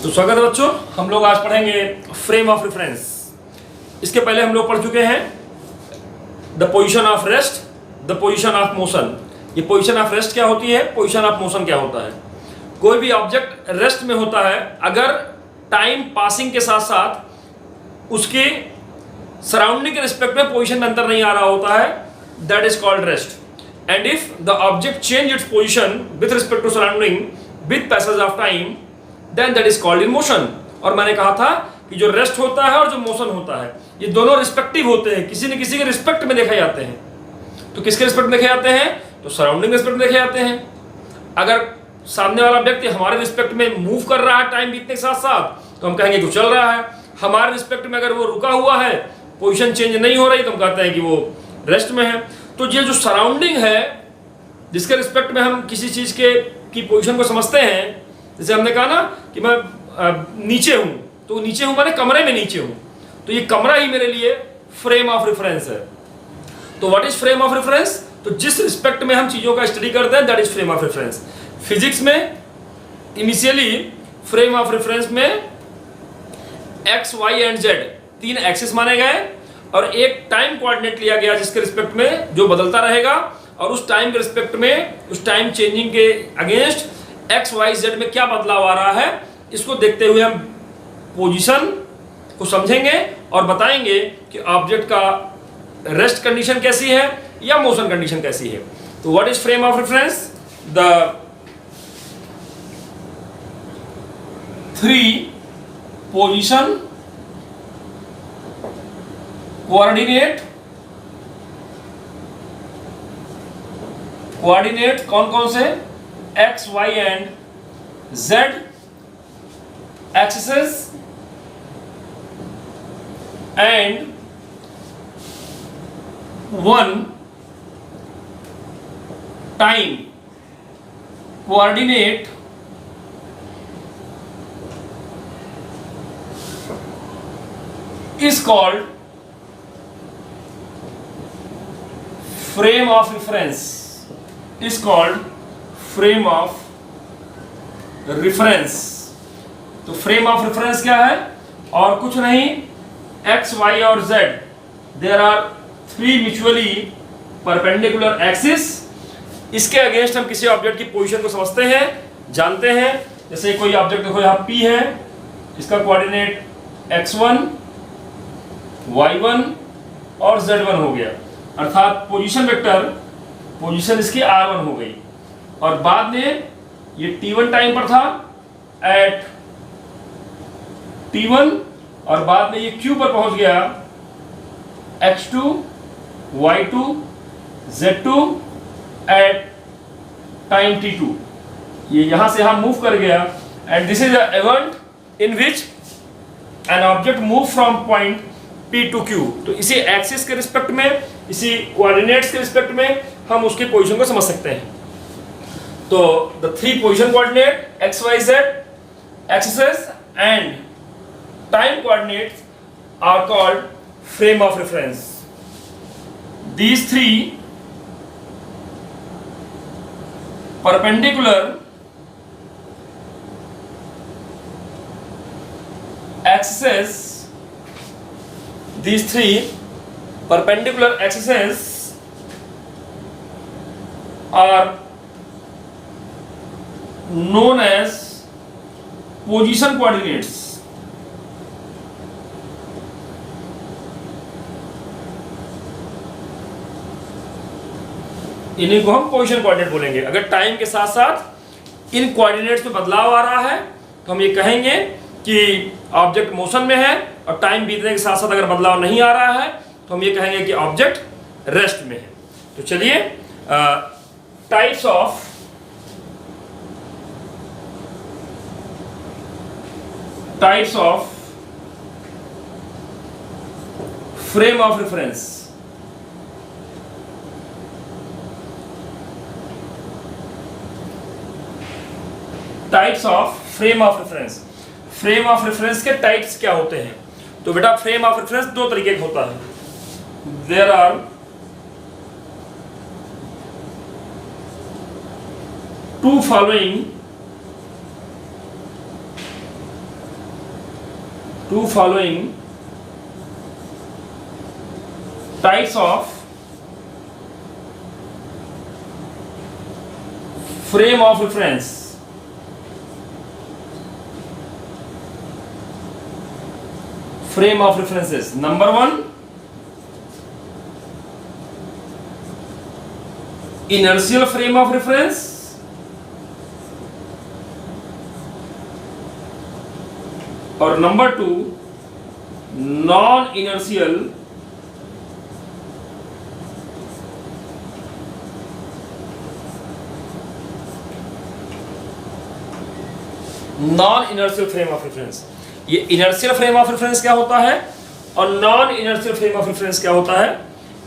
तो स्वागत है बच्चों, हम लोग आज पढ़ेंगे फ्रेम ऑफ रेफरेंस। इसके पहले हम लोग पढ़ चुके हैं the position of rest, the position of motion. ये पोजीशन ऑफ रेस्ट क्या होती है, पोजीशन ऑफ मोशन क्या होता है। कोई भी ऑब्जेक्ट रेस्ट में होता है अगर टाइम पासिंग के साथ साथ उसके सराउंडिंग के रिस्पेक्ट में पोजीशन में अंतर नहीं आ रहा होता है, that is called rest. And if the object change its position with respect to surrounding with passage of time, then that is called in motion. और मैंने कहा था कि जो रेस्ट होता है और जो मोशन होता है ये दोनों रिस्पेक्टिव होते हैं, किसी न किसी के रिस्पेक्ट में देखे जाते हैं। तो किसके रिस्पेक्ट में देखे जाते हैं, तो सराउंडिंग रिस्पेक्ट में देखे जाते हैं। अगर सामने वाला व्यक्ति हमारे रिस्पेक्ट में मूव कर रहा है टाइम बीतने के साथ साथ तो हम कहेंगे कि चल रहा है। हमारे रिस्पेक्ट में अगर वो रुका हुआ है, पोजीशन चेंज नहीं हो रही, तो हम कहते हैं कि वो रेस्ट में है। तो ये जो सराउंडिंग है जिसके रिस्पेक्ट में हम किसी चीज की पोजीशन को समझते हैं, जैसे हमने कहा ना कि मैं नीचे हूं, तो नीचे हूं माने कमरे में नीचे हूं, तो ये कमरा ही मेरे लिए फ्रेम ऑफ रेफरेंस है। तो what is frame of reference, तो जिस रिस्पेक्ट में हम चीजों का स्टडी करते हैं that is frame of reference. Physics में इनिशियली फ्रेम ऑफ रेफरेंस में एक्स वाई एंड जेड तीन एक्सिस माने गए और एक टाइम कोऑर्डिनेट लिया गया जिसके रिस्पेक्ट में जो बदलता रहेगा, और उस टाइम के रिस्पेक्ट में उस टाइम चेंजिंग के अगेंस्ट एक्स वाई जेड में क्या बदलाव आ रहा है, इसको देखते हुए हम पोजीशन को समझेंगे और बताएंगे कि ऑब्जेक्ट का रेस्ट कंडीशन कैसी है या मोशन कंडीशन कैसी है। तो what is frame of reference, the three position coordinate कौन कौन से, X Y and Z axis and one time coordinate is called frame of reference, is called frame of reference। तो frame of reference क्या है, और कुछ नहीं, x, y और z there are three mutually perpendicular axis। इसके against हम किसी ऑब्जेक्ट की पोजीशन को समझते हैं, जानते हैं। जैसे कोई ऑब्जेक्ट देखो यहाँ P है, इसका कोऑर्डिनेट x1 y1 और z1 हो गया, अर्थात पोजीशन वेक्टर पोजीशन इसकी r1 हो गई। और बाद में ये t1 टाइम पर था एट t1, और बाद में ये q पर पहुंच गया x2 y2 z2 at time t2। ये यहां से यहां मूव कर गया, and this is a event in which an object move from point P to Q। तो इसी एक्सिस के रिस्पेक्ट में, इसी कोऑर्डिनेट्स के रिस्पेक्ट में हम उसकी पोजीशन को समझ सकते हैं। तो the three position coordinate X Y Z axis and time coordinates are called frame of reference. These three perpendicular axes, these three perpendicular axes are known as position coordinates। इन्हीं को हम पोजीशन कोऑर्डिनेट बोलेंगे। अगर time के साथ साथ इन coordinates में बदलाव आ रहा है तो हम ये कहेंगे कि ऑब्जेक्ट मोशन में है, और टाइम बीतने के साथ साथ अगर बदलाव नहीं आ रहा है तो हम ये कहेंगे कि ऑब्जेक्ट रेस्ट में है। तो चलिए types of frame of reference. Types of frame of reference. Frame of reference के टाइप्स क्या होते हैं, तो बेटा फ्रेम ऑफ रेफरेंस दो तरीके का होता है। There are two following two following types of frame of reference. Frame of references. Number 1, inertial frame of reference, और number 2, non inertial frame of reference. ये इनर्शियल फ्रेम ऑफ रेफरेंस क्या होता है और non inertial frame of reference क्या होता है,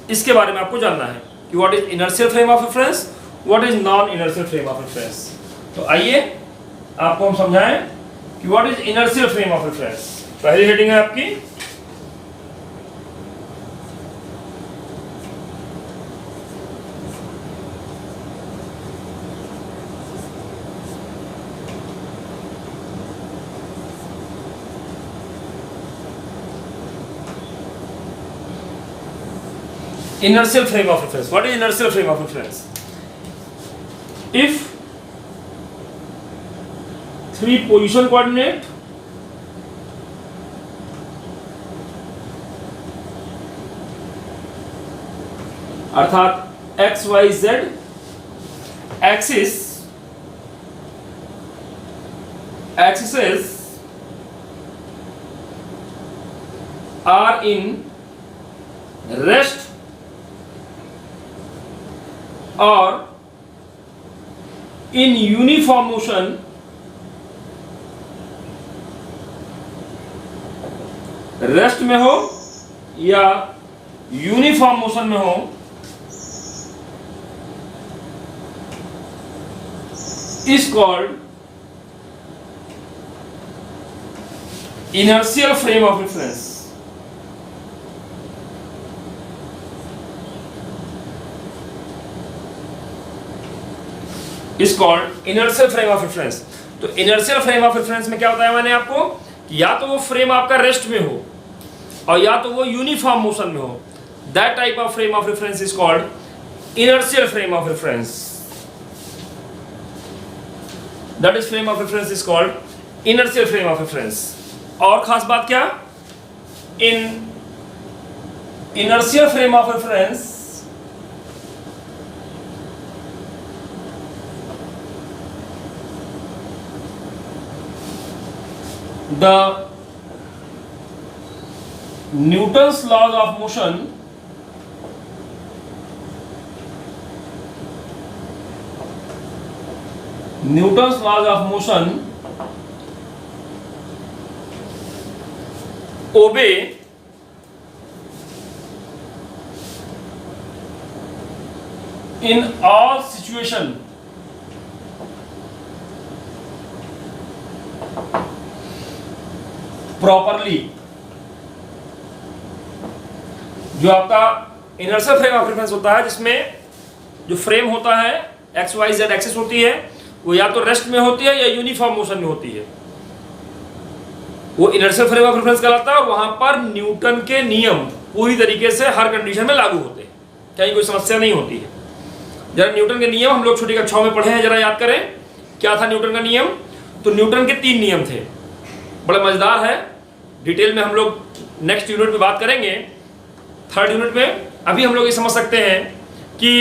इसके बारे में आपको जानना है कि what is inertial frame of reference, what is non inertial frame of reference. तो आइए आपको हम समझाएं कि what is inertial frame of reference. पहली हेडिंग है आपकी inertial frame of reference. What is inertial frame of reference? If 3 position coordinate अर्थात x y z axis are in rest और इन यूनिफॉर्म मोशन रेस्ट में हो या uniform motion में हो, is called inertial frame of reference. Is called inertial frame of reference. तो inertial frame of reference में क्या बताया मैंने आपको कि या तो वो फ्रेम आपका रेस्ट में हो और या तो वो यूनिफॉर्म मोशन में हो। That type of frame of reference is called inertial frame of reference. That is frame of reference is called inertial frame of reference. और खास बात क्या, in inertial frame of reference the Newton's laws of motion obey in all situation properly. जो आपका inertial frame of reference होता है जिसमें जो फ्रेम होता है एक्स वाई जेड एक्सिस होती है, वो या तो रेस्ट में होती है या यूनिफॉर्म मोशन में होती है, वो इनर्शियल फ्रेम ऑफ रेफरेंस कहलाता है। और वहां पर न्यूटन के नियम पूरी तरीके से हर कंडीशन में लागू होते हैं, कहीं कोई समस्या नहीं होती है। जरा न्यूटन के नियम हम लोग छोटी कक्षाओं में पढ़े हैं, जरा याद करें क्या था न्यूटन का नियम। तो न्यूटन के 3 नियम थे, बड़ा मजेदार है, डिटेल में हम लोग नेक्स्ट यूनिट में बात करेंगे, 3rd यूनिट में। अभी हम लोग ये समझ सकते हैं कि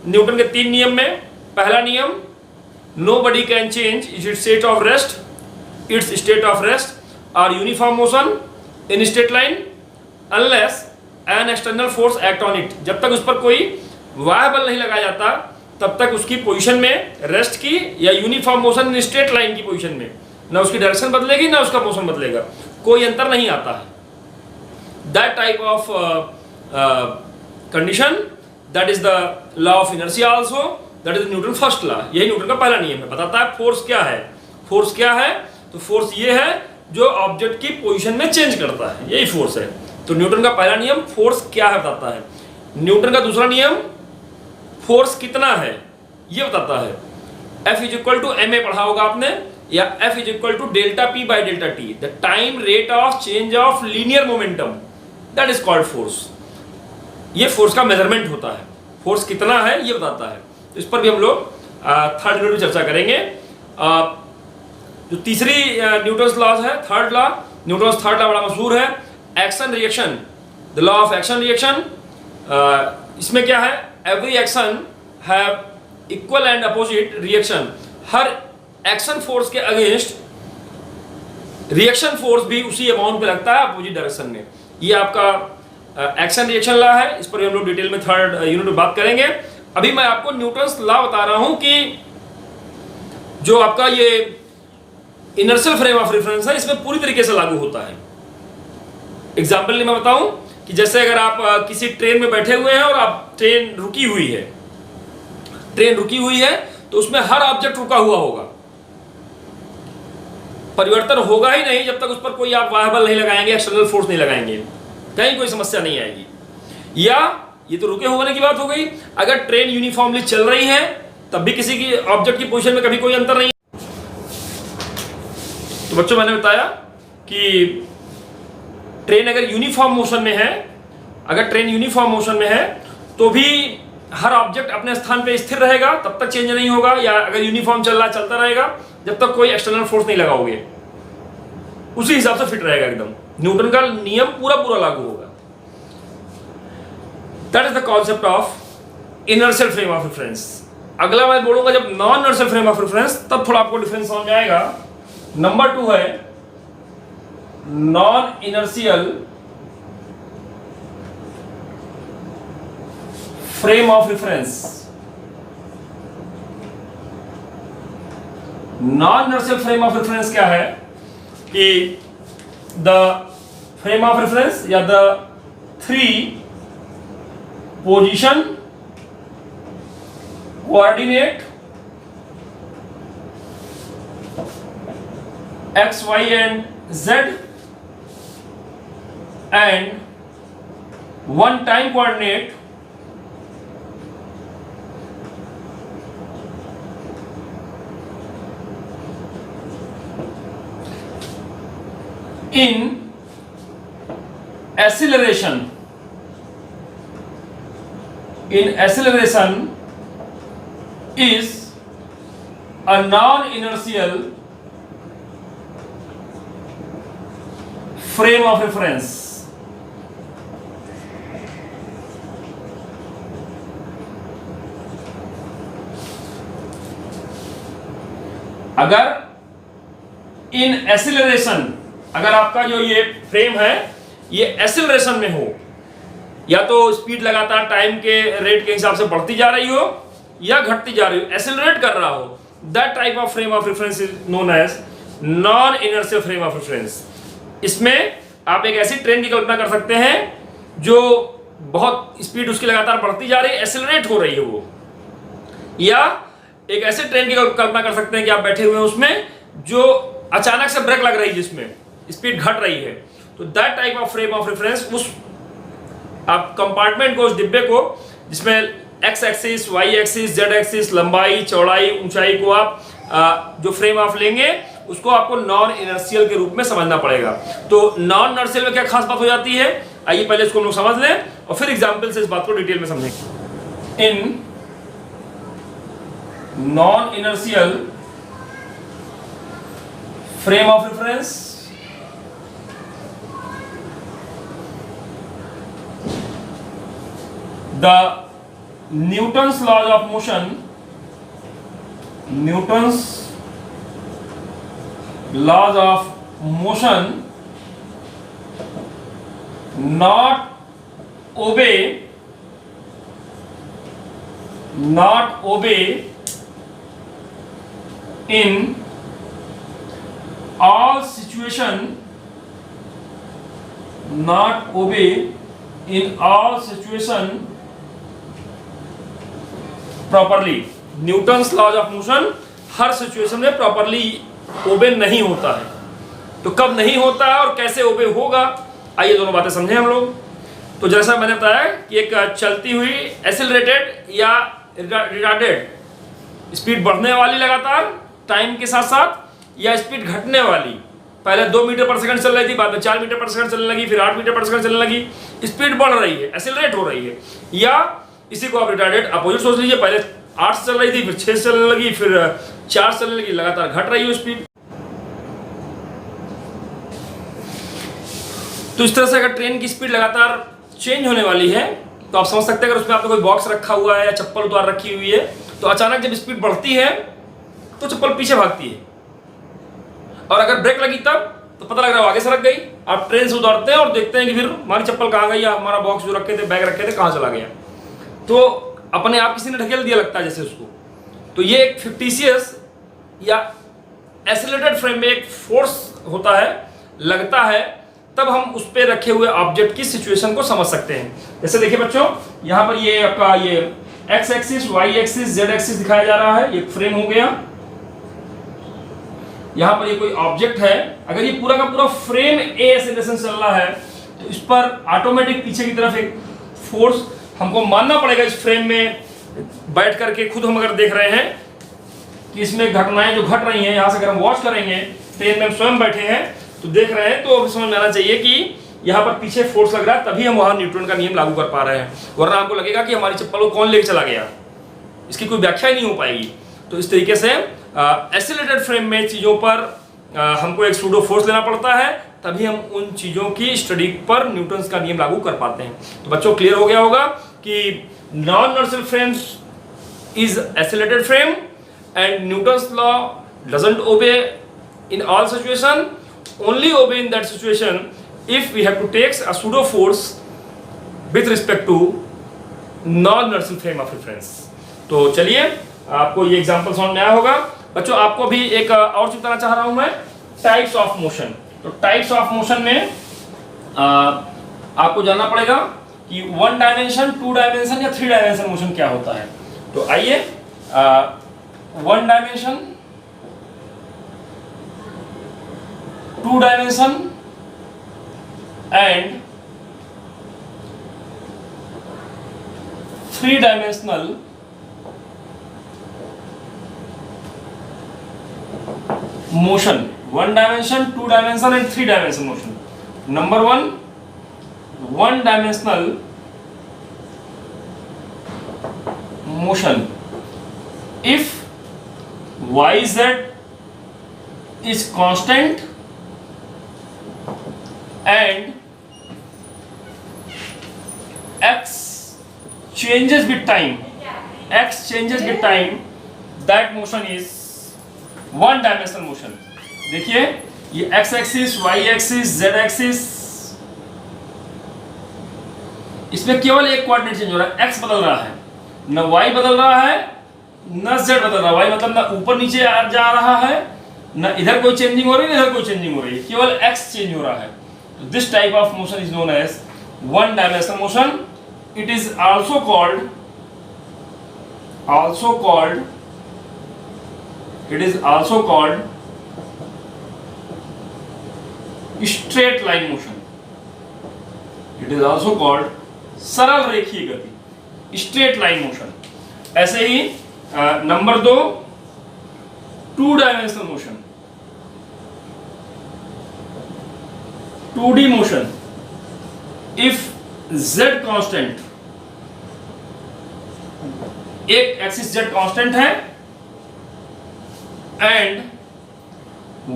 न्यूटन के 3 नियम में पहला नियम, nobody can change its state of rest और uniform motion in straight line unless an external force act on it. जब तक उस पर कोई बाह्य बल नहीं लगाया जाता तब तक उसकी पोजीशन में रेस्ट की या uniform motion in straight line की पोजीशन में ना उसकी डायरेक्शन बदलेगी ना उसका मोशन बदलेगा, कोई अंतर नहीं आता है। That type of condition, that is the law of inertia also, that is Newton first law. यही न्यूटन का पहला नियम है, बताता है फोर्स क्या है। फोर्स क्या है? तो फोर्स ये है जो ऑब्जेक्ट की पोजीशन में चेंज करता है, यही फोर्स है। तो न्यूटन का पहला नियम फोर्स क्या है बताता है। न्यूटन का दूसरा नियम फोर्स कितना है ये बताता है। F is equal to ma पढ़ा होगा आपने। या F is equal to delta P by delta T, the time rate of change of linear momentum, that is called force. ये फोर्स का मेजरमेंट होता है, फोर्स कितना है ये बताता है। तो इस पर भी हम लोग थर्ड यूनिट में चर्चा करेंगे। जो तीसरी न्यूटन्स लॉज है, third law, Newton's third law बड़ा मशहूर है, action reaction, the law of action reaction. इसमें क्या है, every action have equal and opposite reaction. Her action force के अगेंस्ट रिएक्शन फोर्स भी उसी अमाउंट पे लगता है अपोजिट डायरेक्शन में। ये आपका एक्शन रिएक्शन लॉ है, इस पर हम लोग डिटेल में थर्ड यूनिट में बात करेंगे। अभी मैं आपको न्यूटन्स लॉ बता रहा हूं कि जो आपका ये इनर्शियल फ्रेम ऑफ रेफरेंस है, इसमें पूरी तरीके से लागू होता है। एग्जाम्पल मैं बताऊं कि जैसे अगर आप किसी ट्रेन में बैठे हुए हैं और आप ट्रेन रुकी हुई है, तो उसमें हर ऑब्जेक्ट रुका हुआ होगा, परिवर्तन होगा ही नहीं जब तक उस पर कोई आप वाह बल नहीं लगाएंगे, एक्सटर्नल फोर्स नहीं लगाएंगे, कहीं कोई समस्या नहीं आएगी। या ये तो रुके होने की बात हो गई, अगर ट्रेन यूनिफॉर्मली चल रही है तब भी किसी की ऑब्जेक्ट की पोजीशन में कभी कोई अंतर नहीं है। तो बच्चों मैंने बताया कि ट्रेन अगर यूनिफॉर्म मोशन में है, तो भी हर ऑब्जेक्ट अपने स्थान पे स्थिर रहेगा, तब तक चेंज नहीं होगा। या अगर यूनिफॉर्म चलता रहेगा जब तक कोई एक्सटर्नल फोर्स नहीं लगाओगे, उसी हिसाब से फिट रहेगा एकदम। न्यूटन का नियम पूरा लागू होगा। That is the concept of inertial frame of reference. अगला मैं बोलूंगा जब non inertial frame of reference, तब थोड़ा आपको डिफरेंस समझ में आएगा। नंबर 2 है non inertial frame of reference. Non inertial frame of reference क्या है कि द फ्रेम ऑफ रेफरेंस या the 3 position, coordinate x, y and z and one time coordinate in acceleration is a non-inertial frame of reference। अगर इन acceleration, अगर आपका जो ये frame है ये एक्सीलरेशन में हो, या तो स्पीड लगातार टाइम के रेट के हिसाब से बढ़ती जा रही हो या घटती जा रही हो, एक्सीलरेट कर रहा हो, that type of frame of reference is known as non inertial frame of reference. इसमें आप एक ऐसी ट्रेन की कल्पना कर सकते हैं जो बहुत स्पीड उसकी लगातार बढ़ती जा रही है, एक्सीलरेट हो रही है वो। या एक ऐसे ट्रेन की कल्पना कर सकते हैं कि आप बैठे हुए हैं उसमें, जो अचानक से ब्रेक लग रही है, जिसमें स्पीड घट रही है। तो that type of frame of reference, उस आप कंपार्टमेंट को, उस डिब्बे को, जिसमें X axis, Y axis, Z axis, लंबाई, चौड़ाई, ऊंचाई को आप जो फ्रेम ऑफ लेंगे उसको आपको नॉन इनर्शियल के रूप में समझना पड़ेगा। तो नॉन इनर्शियल में क्या खास बात हो जाती है, आइए पहले इसको हम लोग समझ लें और फिर एग्जांपल से इस बात को डिटेल में समझेंगे। In non inertial frame of reference, the Newton's laws of motion, Newton's laws of motion not obey in all situation, not obey in all situation properly. Newton's laws of motion हर situation में properly obey नहीं होता है। तो कब नहीं होता है और कैसे ओबे होगा, आइए दोनों बातें समझें हम लोग। तो जैसा मैंने बताया कि एक चलती हुई एक्सेलरेटेड या रिटार्डेड, स्पीड बढ़ने वाली लगातार टाइम के साथ साथ, या स्पीड घटने वाली, पहले 2 मीटर पर सेकंड चल रही थी, बाद में 4 मीटर पर सेकंड चलने लगी, फिर 8 मीटर पर सेकंड चलने लगी, स्पीड बढ़ रही है, एक्सेलरेट हो रही है। या इसी को आप रिटार्डेड अपोजिट सोच लीजिए, पहले 8 से चल रही थी, फिर 6 से चलने लगी, फिर 4 से चलने लगी, लगातार घट रही है स्पीड। तो इस तरह से अगर ट्रेन की स्पीड लगातार चेंज होने वाली है तो आप समझ सकते हैं, अगर उसमें आपने कोई बॉक्स रखा हुआ है या चप्पल उतार रखी हुई है, तो अचानक जब स्पीड बढ़ती है तो चप्पल पीछे भागती है, और अगर ब्रेक लगी तब तो पता लग रहा है आगे सरक गई। आप ट्रेन से उतरते हैं और देखते हैं कि फिर हमारी चप्पल कहाँ गई, या हमारा बॉक्स जो रखे थे, बैग रखे थे, कहाँ चला गया। तो अपने आप किसी ने ढकेल दिया लगता है जैसे उसको। तो ये एक फिक्टिशियस या एक्सेलरेटेड फ्रेम में एक फोर्स होता है, लगता है, तब हम उस पर रखे हुए ऑब्जेक्ट की सिचुएशन को समझ सकते हैं। जैसे देखिए बच्चों, यहाँ पर ये आपका ये X axis, Y axis, Z axis दिखाया जा रहा है, ये फ्रेम हो गया। यहाँ पर ये कोई ऑब्जेक्ट है, अगर ये पूरा का पूरा फ्रेम ए एक्सेलरेशन चल रहा है तो इस पर ऑटोमेटिक पीछे की तरफ एक फोर्स हमको मानना पड़ेगा। इस फ्रेम में बैठ करके खुद हम अगर देख रहे हैं कि इसमें घटनाएं जो घट रही हैं, यहाँ से अगर हम वॉच करेंगे, ट्रेन में हम स्वयं बैठे हैं तो देख रहे हैं, तो समझ में आना चाहिए कि यहाँ पर पीछे फोर्स लग रहा है, तभी हम वहाँ न्यूटन का नियम लागू कर पा रहे हैं। वरना आपको लगेगा कि हमारी चप्पल को कौन लेके चला गया, इसकी कोई व्याख्या ही नहीं हो पाएगी। तो इस तरीके से एक्सेलरेटेड फ्रेम में चीज़ों पर हमको एक सूडो फोर्स लेना पड़ता है, तभी हम उन चीज़ों की स्टडी पर न्यूटन का नियम लागू कर पाते हैं। तो बच्चों क्लियर हो गया होगा कि non inertial frames is accelerated frame and Newton's law doesn't obey in all situation, only obey in that situation if we have to take a pseudo force with respect to non-inertial frame of reference। तो चलिए, आपको ये example समझ में आया होगा। बच्चों आपको भी एक और चीज बताना चाह रहा हूं मैं, टाइप्स ऑफ मोशन। तो टाइप्स ऑफ मोशन में आपको जानना पड़ेगा कि 1 डायमेंशन, 2 डायमेंशन या 3 डायमेंशन मोशन क्या होता है। तो आइए, 1 dimension, 2 dimension and 3 dimensional motion. 1 dimension, 2 dimension and 3 dimension motion. Number 1 dimensional motion, if yz is constant and x changes with time, that motion is 1 dimensional motion। देखिए, ये x axis, y axis, z axis, इसमें केवल एक coordinate change हो रहा है, x बदल रहा है, न y बदल रहा है, न z बदल रहा है। y मतलब न ऊपर नीचे जा रहा है, न इधर कोई चेंजिंग हो रही है, न इधर कोई चेंजिंग हो रही है, केवल x चेंज हो रहा है। This type of motion is known as 1 dimensional motion। It is also called straight line motion। It is also called सरल रेखीय गति, स्ट्रेट लाइन मोशन। ऐसे ही number 2 2 dimensional motion, 2D motion, if z constant, एक axis z constant है and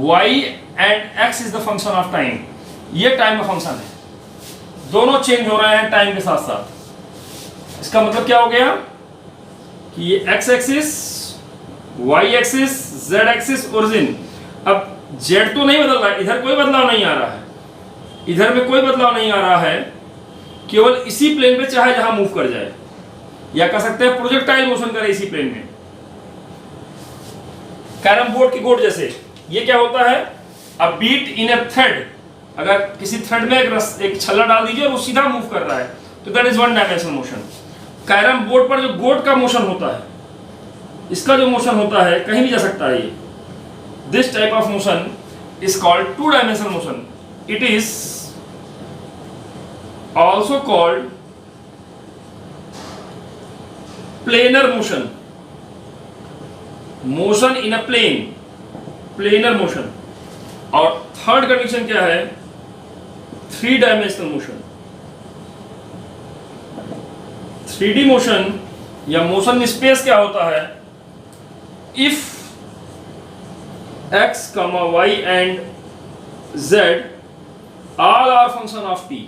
y and x is the function of time, ये time का function है, दोनों चेंज हो रहे हैं टाइम के साथ साथ। इसका मतलब क्या हो गया कि ये x axis, y axis, z axis, origin. अब z तो नहीं बदल रहा है, इधर कोई बदलाव नहीं आ रहा है, इधर में कोई बदलाव नहीं आ रहा है, केवल इसी प्लेन पे चाहे जहां मूव कर जाए, या कह सकते हैं प्रोजेक्टाइल मोशन करे इसी प्लेन में, कैरम बोर्ड की गोट जैसे। ये क्या होता है, अ बीट इन ए थ्रेड, अगर किसी थ्रेड में एक छल्ला डाल दीजिए और वो सीधा मूव कर रहा है तो that is 1 dimensional motion. Carrom board पर जो गोट का मोशन होता है, इसका जो मोशन होता है कहीं भी जा सकता है, ये this type of motion is called 2 dimensional motion. It is also called planar motion, motion in a plane, planar motion. और थर्ड कंडीशन क्या है, 3 डायमेंशनल मोशन। 3D मोशन या मोशन इन स्पेस क्या होता है, if x, y and z all are function of t,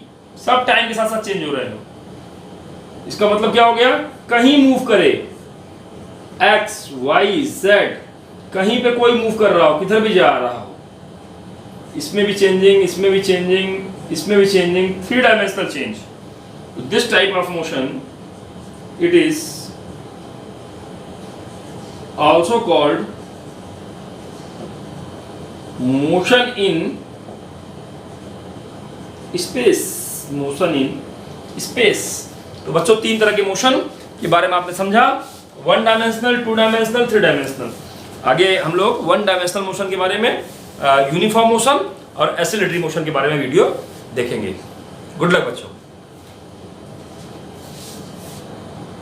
सब time के साथ साथ चेंज हो रहे हो। इसका मतलब क्या हो गया, कहीं मूव करे x, y, z, कहीं पे कोई मूव कर रहा हो, किधर भी जा रहा हो, इसमें भी चेंजिंग, इसमें भी चेंजिंग, इसमें भी changing, 3 dimensional change. This type of motion it is also called motion in space, motion in space। तो बच्चों 3 तरह के मोशन के बारे में आपने समझा, 1 डायमेंशनल, 2 डायमेंशनल, 3 डायमेंशनल। आगे हम लोग 1 डायमेंशनल मोशन के बारे में, यूनिफॉर्म मोशन और एसिलेटरी मोशन के बारे में वीडियो देखेंगे। गुड लक बच्चों।